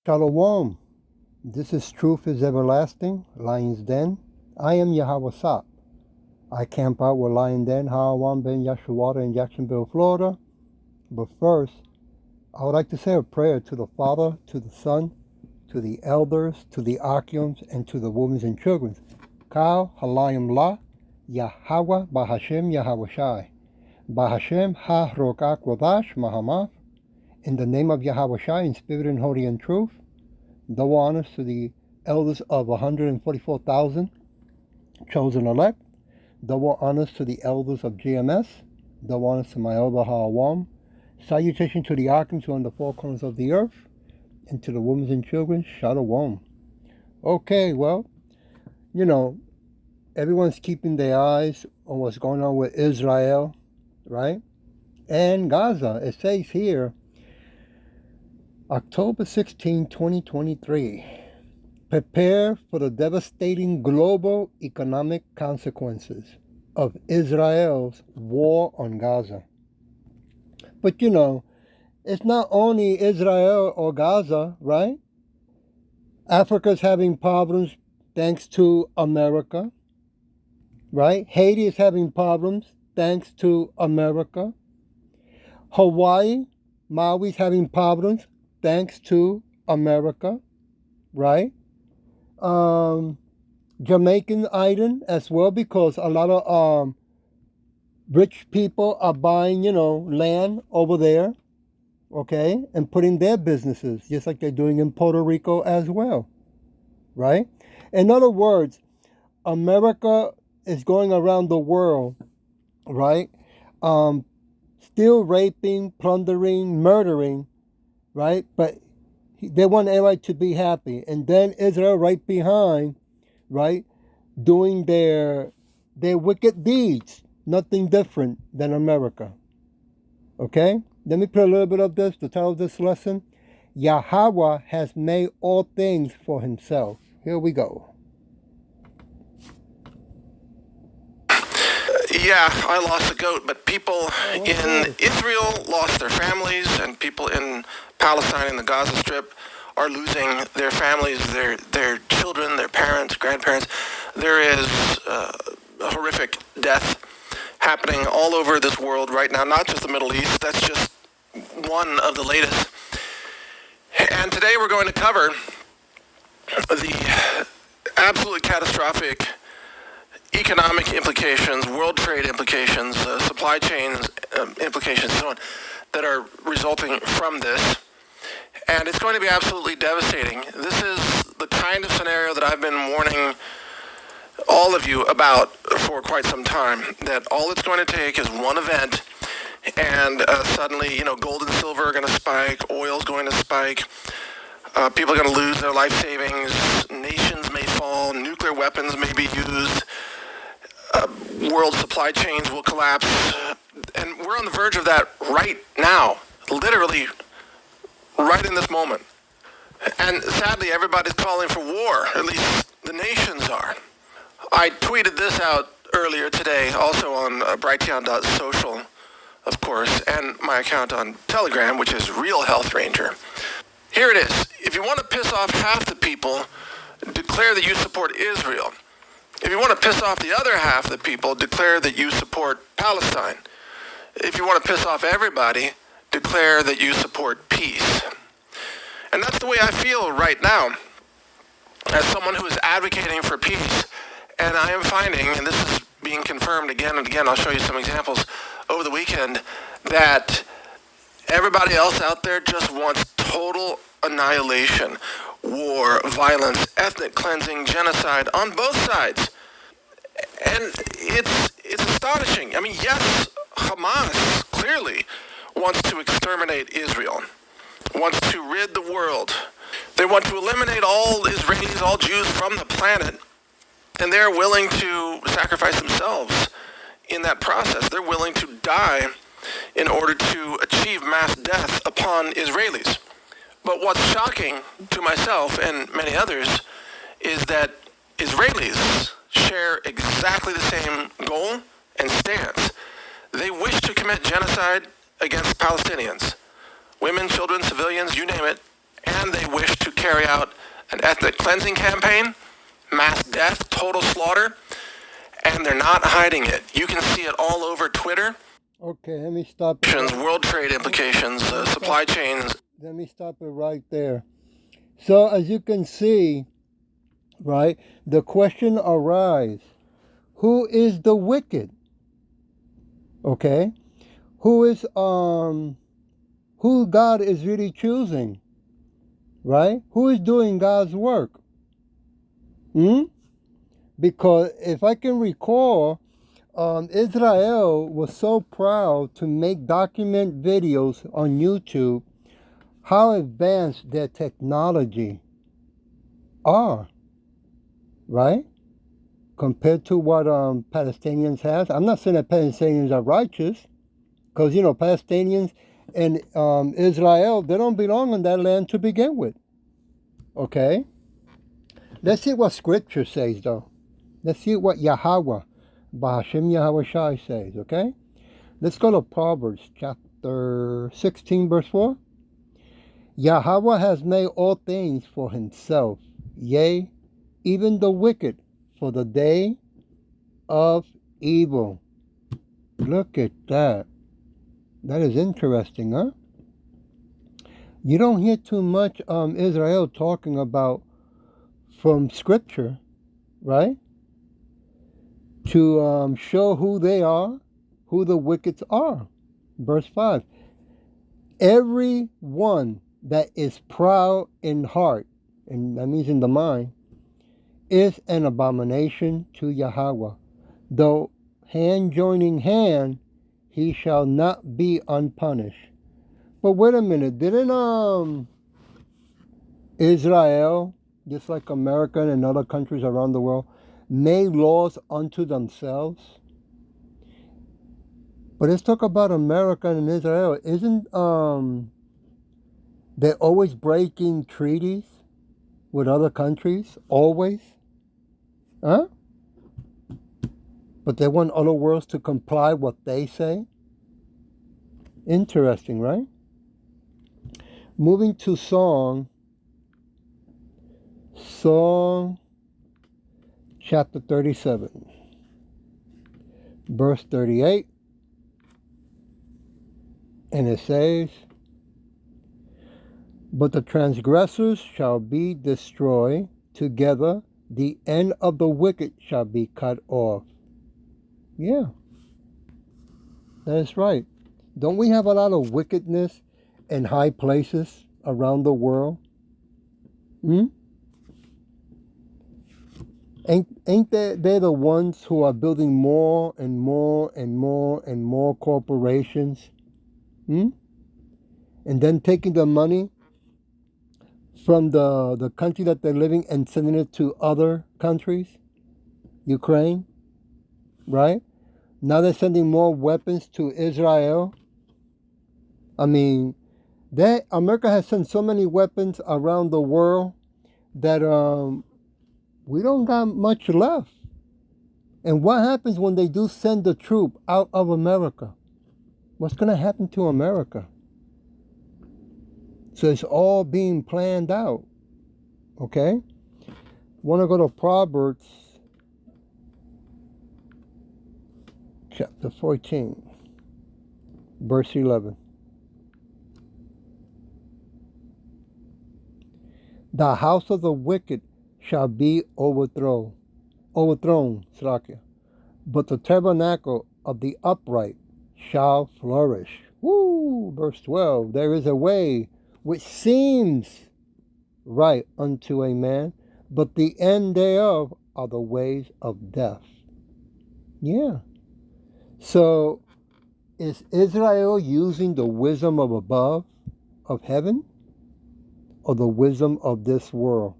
Shalom. This is Truth is Everlasting, Lion's Den. I am Yahawah. I camp out with Lion Den, Yahawah Ben Yahawah in Jacksonville, Florida. But first, I would like to say a prayer to the Father, to the Son, to the elders, to the Archeons, and to the women and children. Kal Halayim La, Yahawah Bahashem Yahawah Shai. Bahashem Ha Rokak Wadash Mahamaf. In the name of Yahawah Shai, in spirit and holy and truth. Double honors to the elders of 144,000 chosen elect. Double honors to the elders of GMS. Double honors to my elder Yahawah. Salutation to the archons who are on the four corners of the earth. And to the women and children, Shalom. Okay, well, everyone's keeping their eyes on what's going on with Israel, right? And Gaza. It says here, October 16, 2023. Prepare for the devastating global economic consequences of Israel's war on Gaza. But it's not only Israel or Gaza, right? Africa's having problems thanks to America, right? Haiti is having problems thanks to America. Hawaii, Maui's having problems thanks to America, right? Jamaican island as well, because a lot of rich people are buying, land over there, okay, and putting their businesses, just like they're doing in Puerto Rico as well, right? In other words, America is going around the world, right? Still raping, plundering, murdering, right? But they want everybody to be happy. And then Israel right behind, right? Doing their wicked deeds. Nothing different than America. Okay? Let me put a little bit of this, the title of this lesson. Yahawah has made all things for himself. Here we go. Yeah, I lost a goat, but people in Israel lost their families, and people in Palestine in the Gaza Strip are losing their families, their children, their parents, grandparents. There is a horrific death happening all over this world right now, not just the Middle East. That's just one of the latest. And today we're going to cover the absolutely catastrophic economic implications, world trade implications, supply chains implications, and so on, that are resulting from this. And it's going to be absolutely devastating. This is the kind of scenario that I've been warning all of you about for quite some time, that all it's going to take is one event, and suddenly, gold and silver are going to spike, oil's going to spike, people are going to lose their life savings, nations may fall, nuclear weapons may be used, world supply chains will collapse, and we're on the verge of that right now, literally right in this moment. And sadly, everybody's calling for war, at least the nations are. I tweeted this out earlier today, also on Brighteon.social, of course, and my account on Telegram, which is Real Health Ranger. Here it is. If you want to piss off half the people, declare that you support Israel. If you want to piss off the other half of the people, declare that you support Palestine. If you want to piss off everybody, declare that you support peace. And that's the way I feel right now, as someone who is advocating for peace. And I am finding, and this is being confirmed again and again, I'll show you some examples over the weekend, that everybody else out there just wants total annihilation, war, violence, ethnic cleansing, genocide on both sides. And it's astonishing. I mean, yes, Hamas clearly wants to exterminate Israel, wants to rid the world. They want to eliminate all Israelis, all Jews from the planet, and they're willing to sacrifice themselves in that process. They're willing to die in order to achieve mass death upon Israelis. But what's shocking to myself and many others is that Israelis share exactly the same goal and stance. They wish to commit genocide against Palestinians, women, children, civilians, you name it, and they wish to carry out an ethnic cleansing campaign, mass death, total slaughter, and they're not hiding it. You can see it all over Twitter. Okay, let me stop it. World trade implications, supply chains. Let me stop it right there. So as you can see, right, the question arises, who is the wicked? Okay? Who God is really choosing? Right? Who is doing God's work? Because if I can recall, Israel was so proud to make document videos on YouTube how advanced their technology are, right? Compared to what Palestinians have. I'm not saying that Palestinians are righteous, because, Palestinians and Israel, they don't belong on that land to begin with. Okay? Let's see what Scripture says, though. Let's see what Yahawah, Bahashim Yahweh Shai says, okay? Let's go to Proverbs chapter 16, verse 4. Yahawah has made all things for himself, yea, even the wicked for the day of evil. Look at that. That is interesting, huh? You don't hear too much Israel talking about from Scripture, right? To show who they are, who the wicked are. Verse 5. Every one that is proud in heart, and that means in the mind, is an abomination to Yahawah. Though hand joining hand, he shall not be unpunished. But wait a minute, didn't Israel, just like America and other countries around the world, make laws unto themselves? But let's talk about America and Israel. Isn't they always breaking treaties with other countries? Always? Huh? But they want other worlds to comply what they say? Interesting, right? Moving to Song chapter 37, verse 38. And it says, but the transgressors shall be destroyed together, the end of the wicked shall be cut off. Yeah, that is right. Don't we have a lot of wickedness in high places around the world? Ain't they the ones who are building more and more and more and more corporations? And then taking the money from the country that they're living and sending it to other countries? Ukraine, right? Now they're sending more weapons to Israel. I mean, America has sent so many weapons around the world that we don't got much left. And what happens when they do send the troop out of America? What's going to happen to America? So it's all being planned out. Okay? Want to go to Proverbs chapter 14, verse 11. The house of the wicked shall be overthrown, but the tabernacle of the upright shall flourish. Woo! Verse 12. There is a way which seems right unto a man, but the end thereof are the ways of death. Yeah. So, is Israel using the wisdom of above, of heaven, or the wisdom of this world?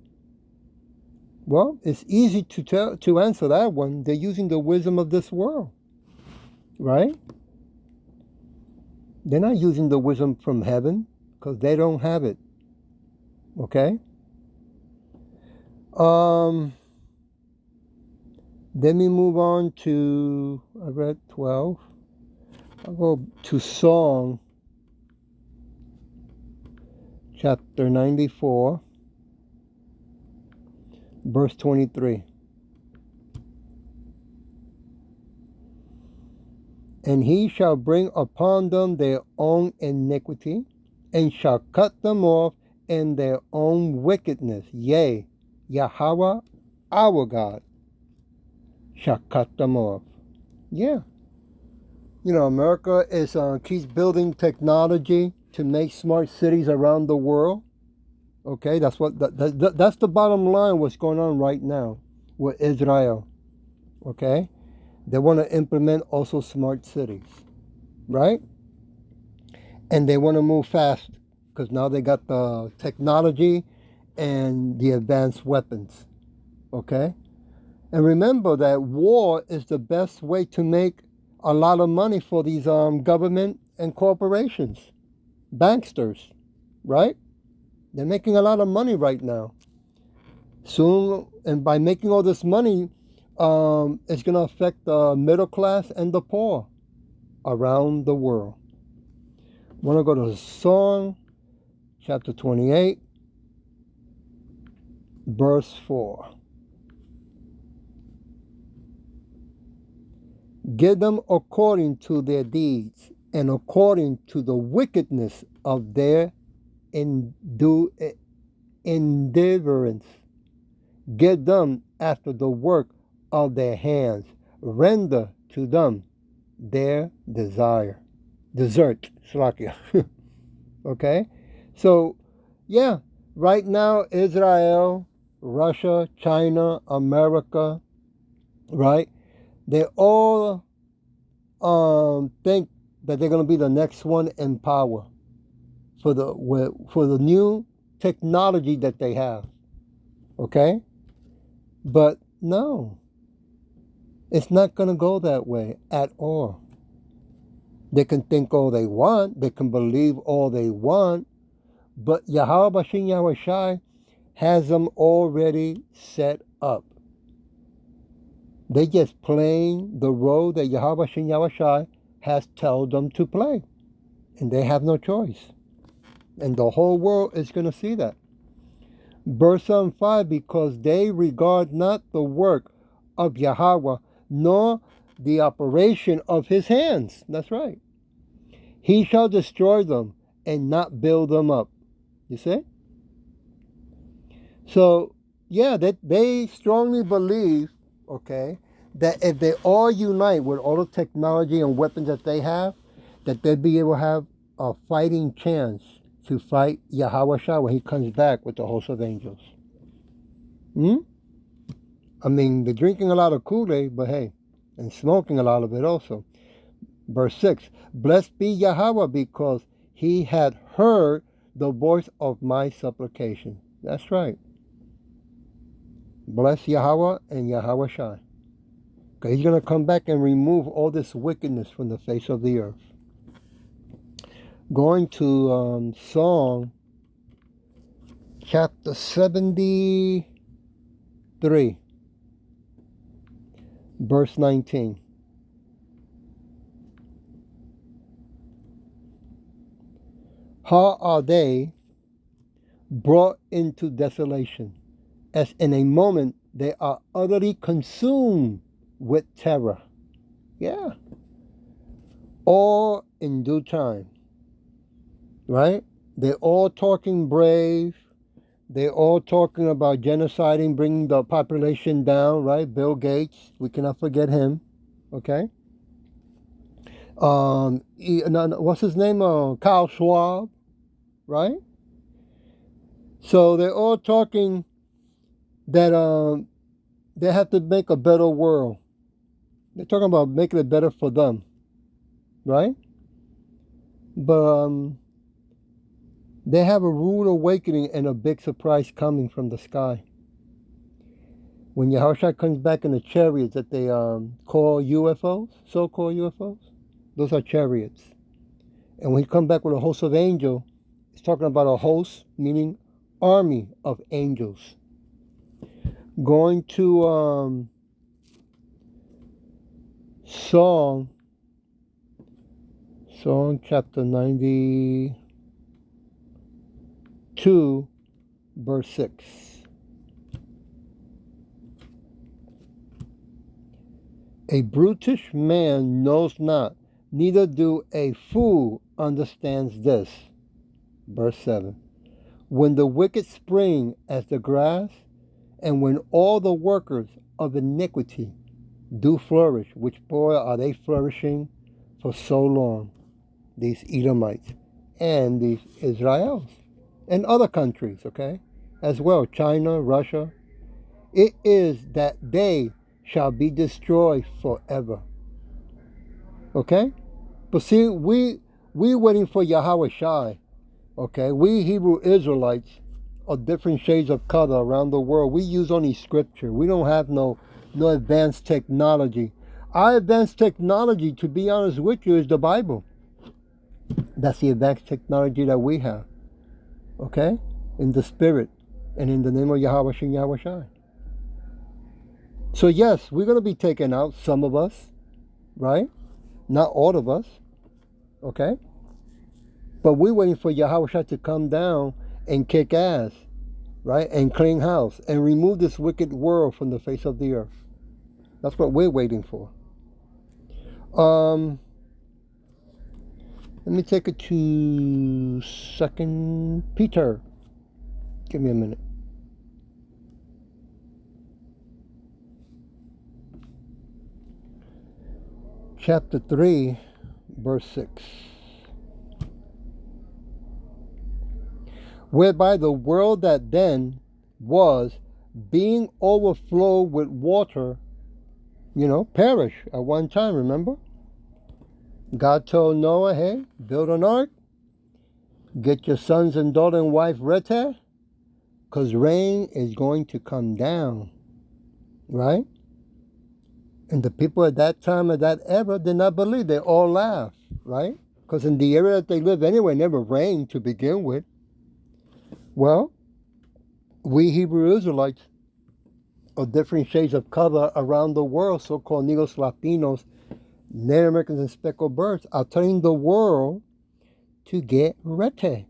Well, it's easy to answer that one. They're using the wisdom of this world, right? They're not using the wisdom from heaven because they don't have it. Okay? Then we move on to, I read 12. I'll go to Song chapter 94, verse 23. And he shall bring upon them their own iniquity, and shall cut them off in their own wickedness. Yea, Yahawah, our God, shall cut them off. Yeah. You know, America is keeps building technology to make smart cities around the world. Okay, that's what that's the bottom line. What's going on right now with Israel? Okay, they want to implement also smart cities, right? And they want to move fast because now they got the technology and the advanced weapons. Okay, and remember that war is the best way to make a lot of money for these government and corporations, banksters, right? They're making a lot of money right now. Soon, and by making all this money, it's going to affect the middle class and the poor around the world. I want to go to Psalm chapter 28, verse 4. Give them according to their deeds and according to the wickedness of their endeavorance. Give them after the work of their hands. Render to them their desert. Slakia. Okay? So, yeah, right now, Israel, Russia, China, America, right? They all think that they're going to be the next one in power for the new technology that they have. Okay? But no, it's not going to go that way at all. They can think all they want. They can believe all they want. But Yahawah Bashin Yahweh Shai has them already set up. They just playing the role that Yahawah Bashin Yahweh Shai has told them to play. And they have no choice. And the whole world is going to see that. Verse 5, because they regard not the work of Yahawah, nor the operation of his hands. That's right. He shall destroy them and not build them up. You see? So, yeah, they strongly believe, okay, that if they all unite with all the technology and weapons that they have, that they'll be able to have a fighting chance to fight Yahawah Shah when he comes back with the host of angels. I mean, they're drinking a lot of Kool-Aid, but hey, and smoking a lot of it also. Verse 6, blessed be Yahawah because he had heard the voice of my supplication. That's right. Bless Yahawah and Yahawah Shai. Okay, he's going to come back and remove all this wickedness from the face of the earth. Going to Psalm chapter 73, verse 19. How are they brought into desolation, as in a moment they are utterly consumed with terror. Yeah. All in due time. Right? They're all talking brave. They're all talking about genociding, bringing the population down, right? Bill Gates, we cannot forget him. Okay? What's his name? Kyle Schwab, right? So they're all talking that they have to make a better world. They're talking about making it better for them, right? But they have a rude awakening and a big surprise coming from the sky. When Yahushua comes back in the chariots that they call UFOs, so-called UFOs, those are chariots. And when he comes back with a host of angels, it's talking about a host, meaning army of angels. Going to Psalm chapter 92, verse 6. A brutish man knows not, neither do a fool understands this. Verse 7. When the wicked spring as the grass, and when all the workers of iniquity do flourish, which boy are they flourishing for so long, these Edomites and these Israels and other countries, okay, as well, China, Russia, it is that they shall be destroyed forever. Okay? But see, we waiting for Yahawah Shai. Okay? We Hebrew Israelites of different shades of color around the world, we use only scripture. We don't have no advanced technology. Our advanced technology, to be honest with you, is the Bible. That's the advanced technology that we have. Okay? In the spirit and in the name of Yahawah Shem Yahweh Shai. So yes, we're going to be taken out, some of us, right? Not all of us, okay? But we're waiting for Yahawah Shai to come down and kick ass, right? And clean house and remove this wicked world from the face of the earth. That's what we're waiting for. Let me take it to 2 Peter. Give me a minute. Chapter 3, verse 6. Whereby the world that then was, being overflowed with water, perish at one time, remember? God told Noah, hey, build an ark, get your sons and daughter and wife ready, because rain is going to come down, right? And the people at that time, at that era, did not believe. They all laughed, right? Because in the area that they live anyway, it never rained to begin with. Well, we Hebrew Israelites of different shades of color around the world, so-called Negros, Latinos, Native Americans, and speckled birds, are telling the world to get ready,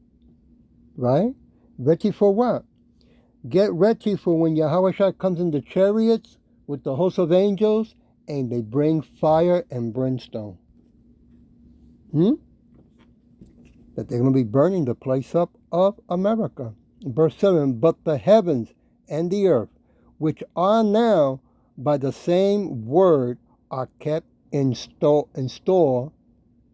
right? Ready for what? Get ready for when Yahawah Shai comes in the chariots with the host of angels and they bring fire and brimstone. That they're going to be burning the place up of America. Verse 7, but the heavens and the earth, which are now by the same word, are kept in store,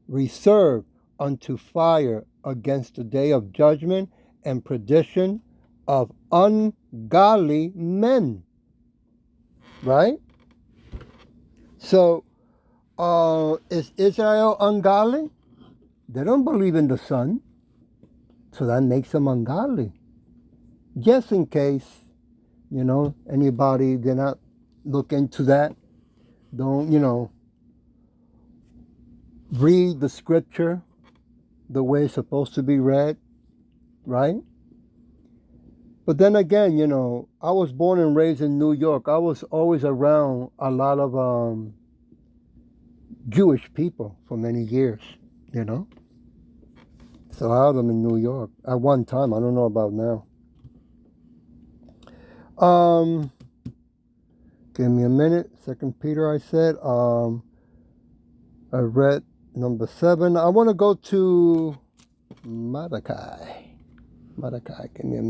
reserved unto fire against the day of judgment and perdition of ungodly men. Right? So, is Israel ungodly? They don't believe in the sun, so that makes them ungodly. Just in case, anybody did not look into that, don't, read the scripture the way it's supposed to be read, right? But then again, I was born and raised in New York. I was always around a lot of Jewish people for many years, So I had them in New York at one time. I don't know about now. Give me a minute. 2 Peter, I said. I read number 7. I want to go to Malachi. Give me a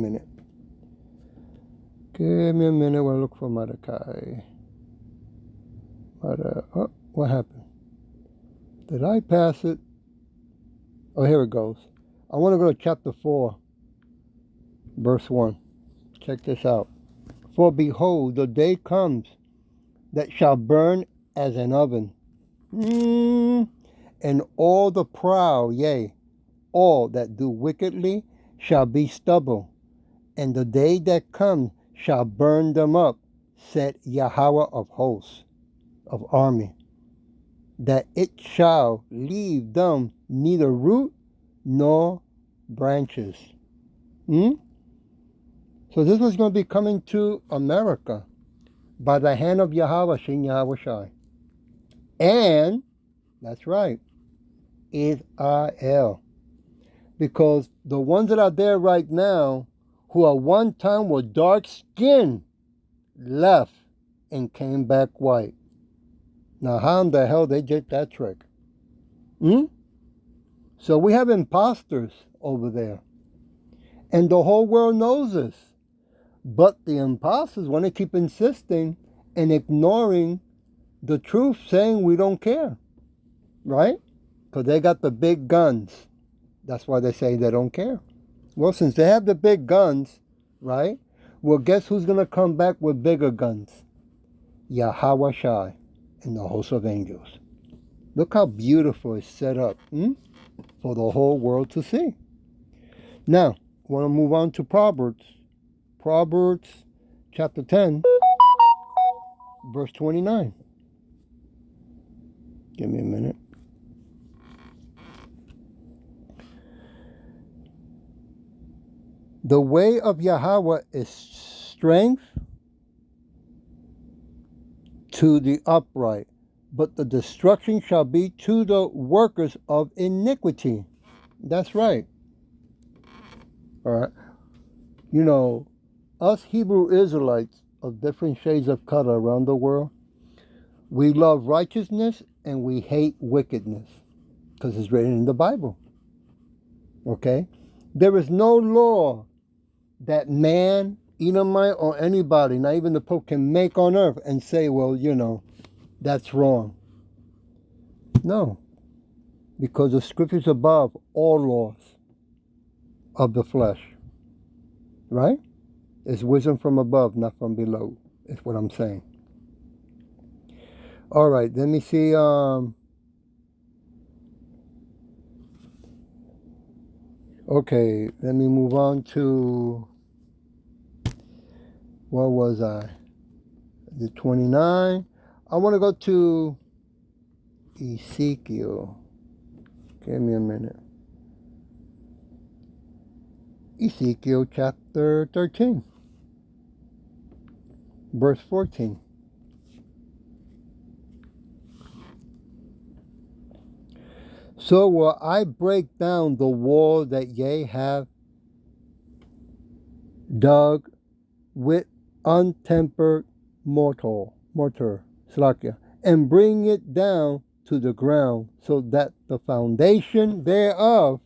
minute. While I look for Malachi. Oh, what happened? Did I pass it? Oh, here it goes. I want to go to chapter 4, verse 1. Check this out. For behold, the day comes that shall burn as an oven. And all the proud, yea, all that do wickedly, shall be stubble. And the day that comes shall burn them up, said Yahawah of hosts, of army, that it shall leave them neither root nor branches. So this was going to be coming to America by the hand of Yahawah Shem Yahweh Shai. And, that's right, Israel. Because the ones that are there right now, who at one time were dark skinned, left and came back white. Now, how in the hell they did that trick? Hmm? So we have imposters over there. And the whole world knows this. But the imposters want to keep insisting and ignoring the truth, saying we don't care. Right? Because they got the big guns. That's why they say they don't care. Well, since they have the big guns, right? Well, guess who's going to come back with bigger guns? Yahawah Shai and the host of angels. Look how beautiful it's set up for the whole world to see. Now, I want to move on to Proverbs. Proverbs chapter 10, verse 29. Give me a minute. The way of Yahawah is strength to the upright, but the destruction shall be to the workers of iniquity. That's right. All right. You know, us Hebrew Israelites of different shades of color around the world, we love righteousness and we hate wickedness because it's written in the Bible. Okay? There is no law that man, Edomite, or anybody, not even the Pope, can make on earth and say, well, that's wrong. No. Because the scripture's above all laws of the flesh. Right? It's wisdom from above, not from below, is what I'm saying. All right, let me see. Okay, let me move on to, what was I? The 29. I want to go to Ezekiel. Give me a minute. Ezekiel chapter 13, verse 14. So will I break down the wall that ye have dug with untempered mortar, slakia, and bring it down to the ground, so that the foundation thereof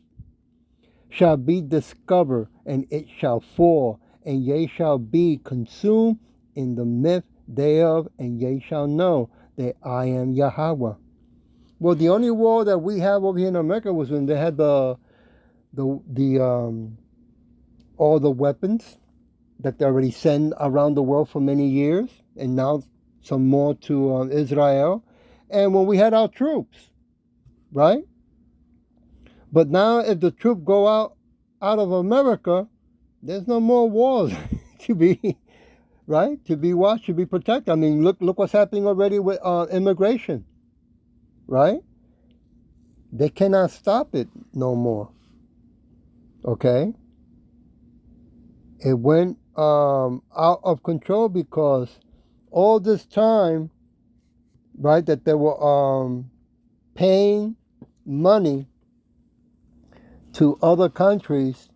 shall be discovered, and it shall fall, and ye shall be consumed in the midst thereof, and ye shall know that I am Yahawah. Well, the only war that we have over here in America was when they had the all the weapons that they already send around the world for many years, and now some more to Israel, and when we had our troops, right? But now, if the troops go out of America, there's no more wars to be right, to be watched, to be protected. I mean, look what's happening already with immigration, right? They cannot stop it no more. Okay, it went out of control because all this time, right, that they were paying money to other countries,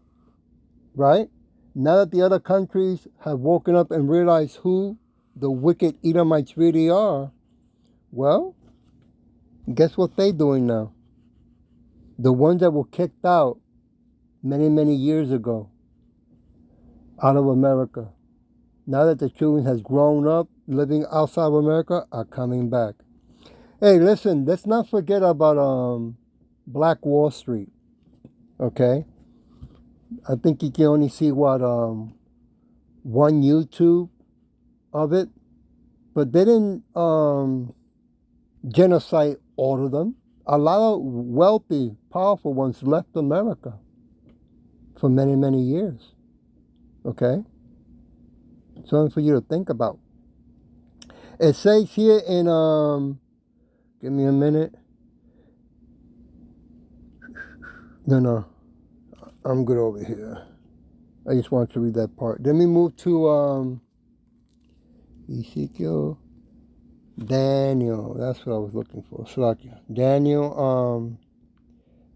right? Now that the other countries have woken up and realized who the wicked Edomites really are, well, guess what they're doing now? The ones that were kicked out many, many years ago out of America, now that the children has grown up living outside of America, are coming back. Hey, listen, let's not forget about Black Wall Street, okay? I think you can only see one YouTube of it, but they didn't genocide all of them. A lot of wealthy, powerful ones left America for many, many years. Okay? Something for you to think about. It says here in, give me a minute. No, I'm good over here. I just want to read that part. Let me move to Ezekiel, Daniel. That's what I was looking for. Slakia. Daniel,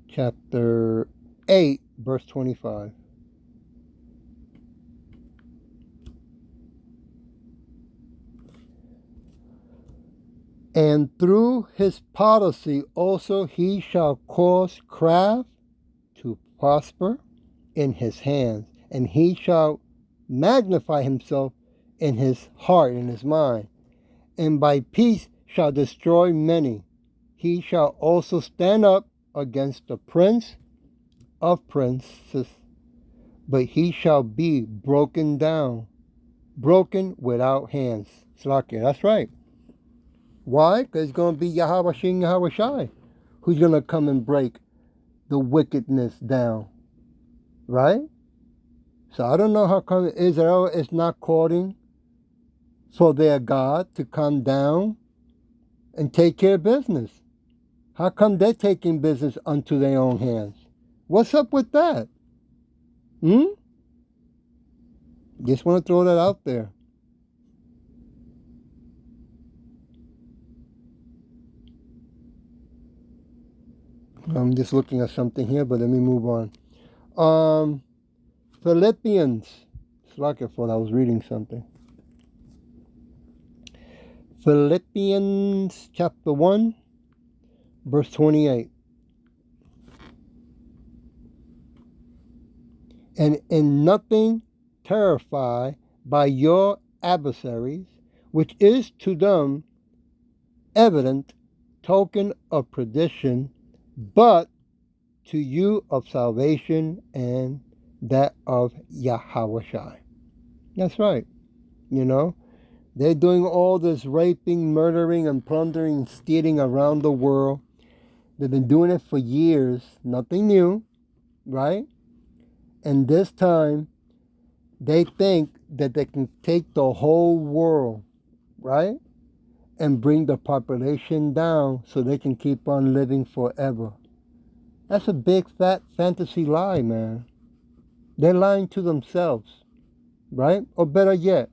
chapter 8, verse 25. And through his policy also he shall cause craft to prosper in his hands, and he shall magnify himself in his heart, in his mind, and by peace shall destroy many. He shall also stand up against the prince of princes, but he shall be broken down, broken without hands. Slakia, that's right. Why? Because it's going to be Yahawah Shin Yahawah Shai who's going to come and break the wickedness down. Right? So I don't know how come Israel is not calling for their God to come down and take care of business. How come they're taking business unto their own hands? What's up with that? Just want to throw that out there. I'm just looking at something here, but let me move on. Philippians. It's like I thought I was reading something. Philippians chapter 1, verse 28. And in nothing terrify by your adversaries, which is to them evident token of perdition, but to you of salvation and that of Yahawah Shai. That's right. They're doing all this raping, murdering, and plundering, and stealing around the world. They've been doing it for years. Nothing new, right? And this time, they think that they can take the whole world, right? And bring the population down so they can keep on living forever. That's a big, fat fantasy lie, man. They're lying to themselves, right? Or better yet,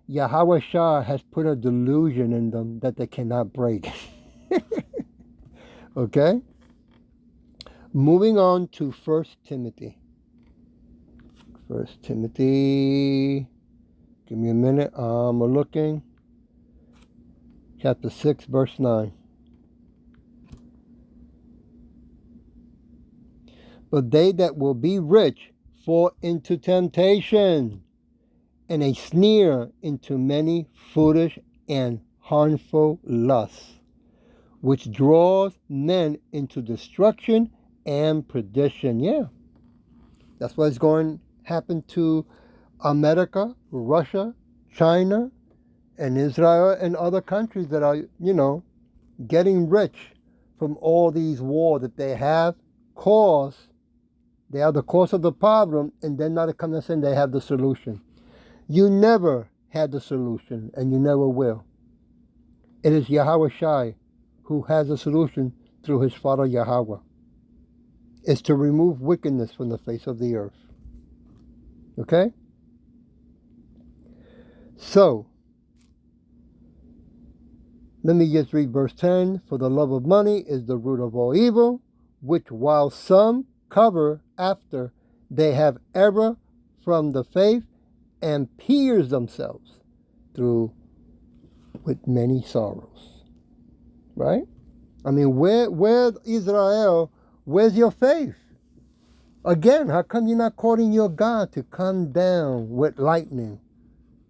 Yahawah Shah has put a delusion in them that they cannot break. Okay? Moving on to 1 Timothy. 1 Timothy. Give me a minute. I'm looking. Chapter 6, verse 9. But they that will be rich fall into temptation, and a snare into many foolish and harmful lusts, which draws men into destruction and perdition. Yeah, that's what's going to happen to America, Russia, China, and Israel, and other countries that are, getting rich from all these wars that they have caused. They are the cause of the problem, and then not come and say they have the solution. You never had the solution, and you never will. It is Yahawah Shai who has a solution through his Father Yahawah. It's to remove wickedness from the face of the earth. Okay? So, let me just read verse 10. For the love of money is the root of all evil, which while some cover after they have error from the faith, and pierce themselves through with many sorrows. Right? I mean, where Israel, where's your faith? Again, how come you're not calling your God to come down with lightning?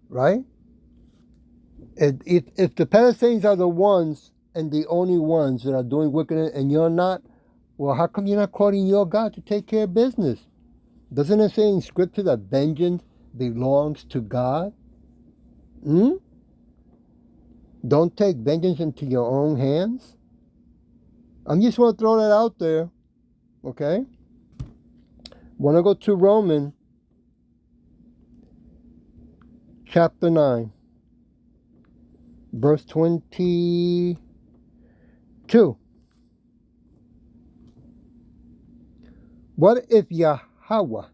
Right? If the Palestinians are the ones and the only ones that are doing wickedness and you're not, well, how come you're not calling your God to take care of business? Doesn't it say in Scripture that vengeance belongs to God? Don't take vengeance into your own hands. I just want to throw that out there. Okay? Want to go to Romans chapter 9, verse 22. What if Yahawah,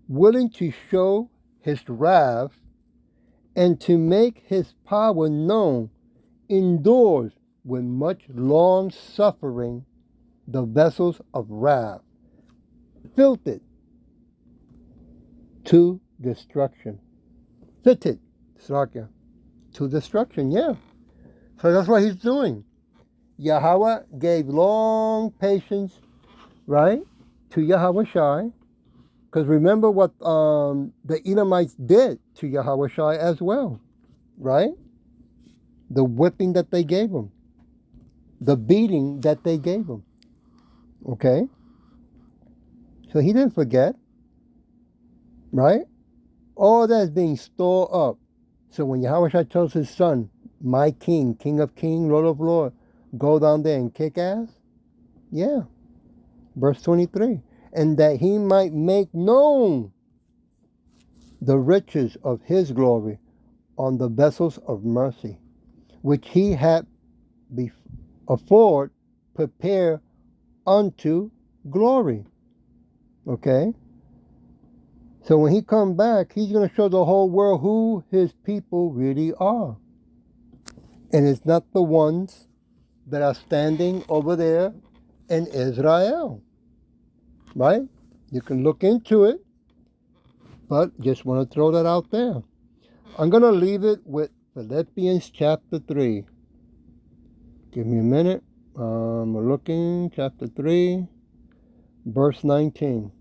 willing to show his wrath and to make his power known, endures with much long suffering the vessels of wrath, fitted to destruction. Fitted, to destruction, yeah. So that's what he's doing. Yahawah gave long patience, right, to Yahawah. Because remember what the Edomites did to Yahawah as well, right? The whipping that they gave him, the beating that they gave him. Okay? So he didn't forget, right? All that is being stored up. So when Yahawah tells his son, my king, king of kings, lord of lords, go down there and kick ass, yeah. Verse 23. And that he might make known the riches of his glory on the vessels of mercy, which he had afford prepare unto glory. Okay? So when he come back, he's going to show the whole world who his people really are. And it's not the ones that are standing over there in Israel. Right? You can look into it, but just want to throw that out there. I'm going to leave it with Philippians chapter 3. Give me a minute. We're looking, chapter 3, verse 19.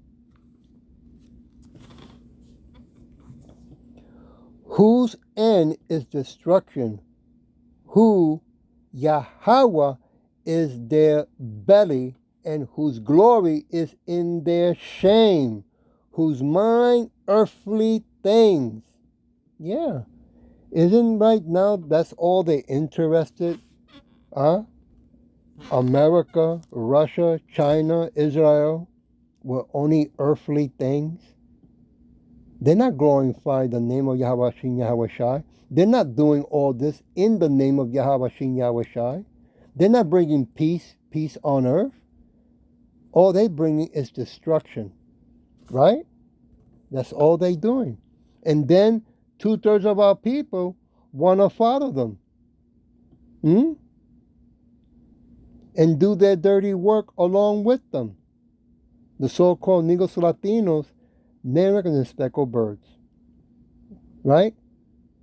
Whose end is destruction, who Yahawah is their belly, and whose glory is in their shame, whose mind earthly things. Yeah. Isn't right now that's all they interested? Huh? America, Russia, China, Israel were only earthly things. They're not glorifying the name of Yahweh Shin Yahweh Shai. They're not doing all this in the name of Yahweh Shin Yahweh Shai. They're not bringing peace on earth. All they bringing is destruction, right? That's all they doing. And then 2/3 of our people want to follow them, and do their dirty work along with them. The so-called Negros Latinos, they're than speckled birds, right?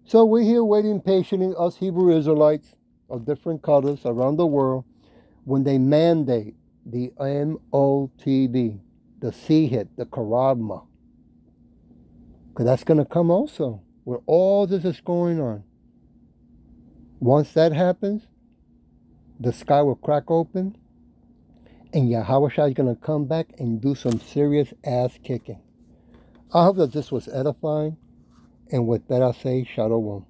So we're here waiting patiently, us Hebrew Israelites of different colors around the world, when they mandate the MOTV, the CHIT, the Karabma. Because that's going to come also, where all this is going on. Once that happens, the sky will crack open, and Yahweh Shai is going to come back and do some serious ass kicking. I hope that this was edifying, and with that I say, Shalom.